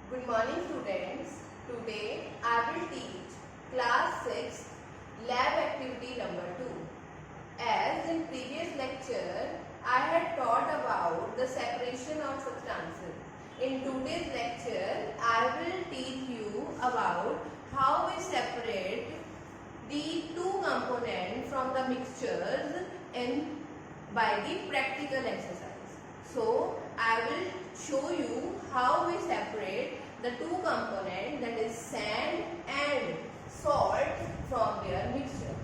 Good morning students. Today I will teach class 6 lab activity number 2. As in previous lecture I had taught about the separation of substances. In today's lecture I will teach you about how we separate the two components from the mixtures in by the practical exercise. So I will show you how we separate the two components, that is sand and salt, from their mixture.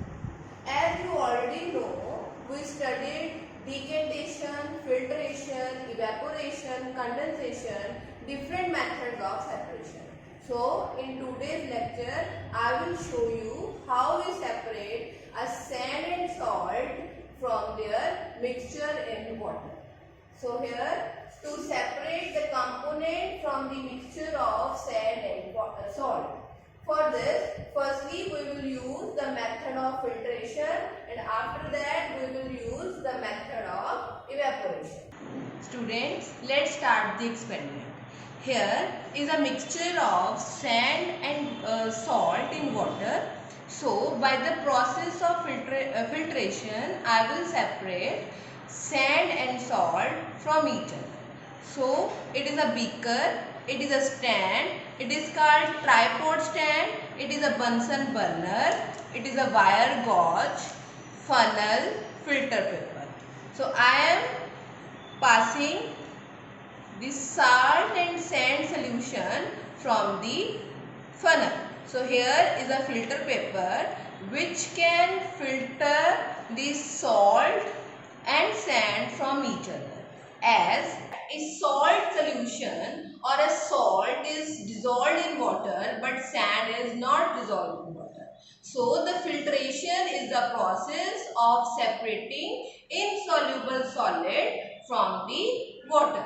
As you already know, we studied decantation, filtration, evaporation, condensation, different methods of separation. So in today's lecture I will show you how we separate a sand and salt from their mixture in water. So here, to separate the component from the mixture of sand and salt. For this, firstly we will use the method of filtration, and after that we will use the method of evaporation. Students, let's start the experiment. Here is a mixture of sand and salt in water. So by the process of filtration, I will separate sand and salt from each other. So it is a beaker, it is a stand, it is called tripod stand, it is a Bunsen burner, it is a wire gauge, funnel, filter paper. So I am passing the salt and sand solution from the funnel. So here is a filter paper which can filter the salt and sand from each other. As a salt solution or a salt is dissolved in water but sand is not dissolved in water. So the filtration is the process of separating insoluble solid from the water.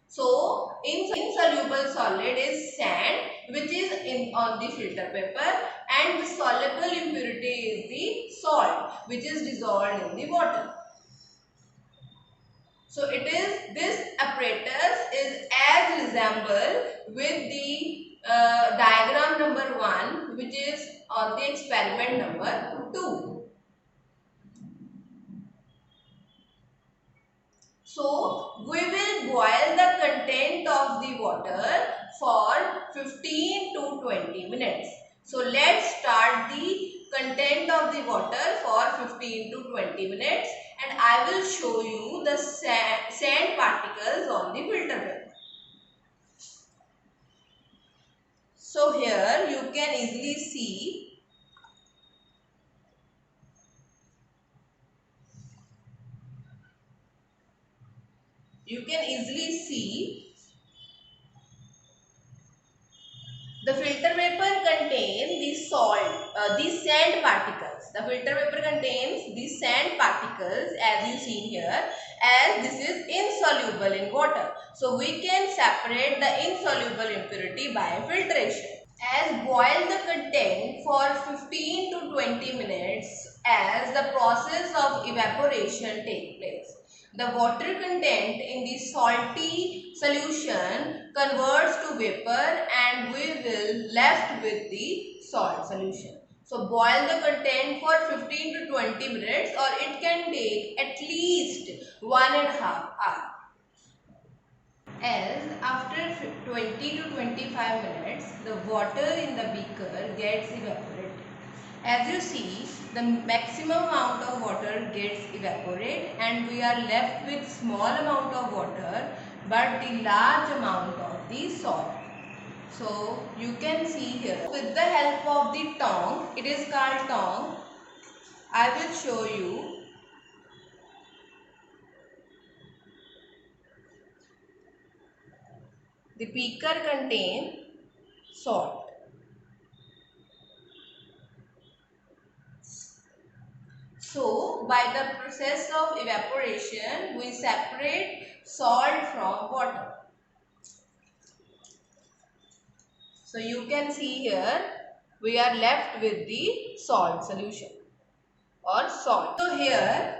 So insoluble solid is sand which is on the filter paper, and the soluble impurity is the salt which is dissolved in the water. So this apparatus is as resemble with the diagram number 1, which is on the experiment number 2. So we will boil the content of the water for 15 to 20 minutes. So let's start the content of the water for 15 to 20 minutes, and I will show you the sand particles on the filter paper. So here you can easily see the filter paper contains the sand particles. The filter paper contains the sand particles as you see here, as this is insoluble in water. So we can separate the insoluble impurity by filtration. As boil the content for 15 to 20 minutes as the process of evaporation takes place. The water content in the salty solution converts to vapor and we will left with the salt solution. So boil the content for 15 to 20 minutes, or it can take at least 1.5 hours. As after 20 to 25 minutes, the water in the beaker gets evaporated. As you see, the maximum amount of water gets evaporated and we are left with small amount of water but the large amount of the salt. So you can see here, with the help of the tongue, it is called tongue, I will show you. The beaker contains salt. So, by the process of evaporation, we separate salt from water. So, you can see here, we are left with the salt solution or salt. So, here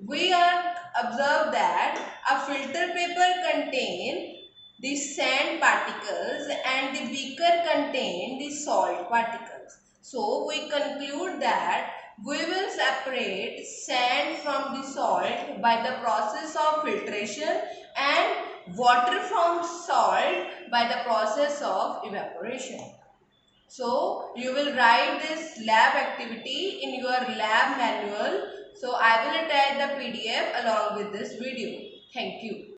we are observed that a filter paper contains the sand particles and the beaker contain the salt particles. So we conclude that we will separate sand from the salt by the process of filtration and water from salt by the process of evaporation. So you will write this lab activity in your lab manual. So I will attach the PDF along with this video. Thank you.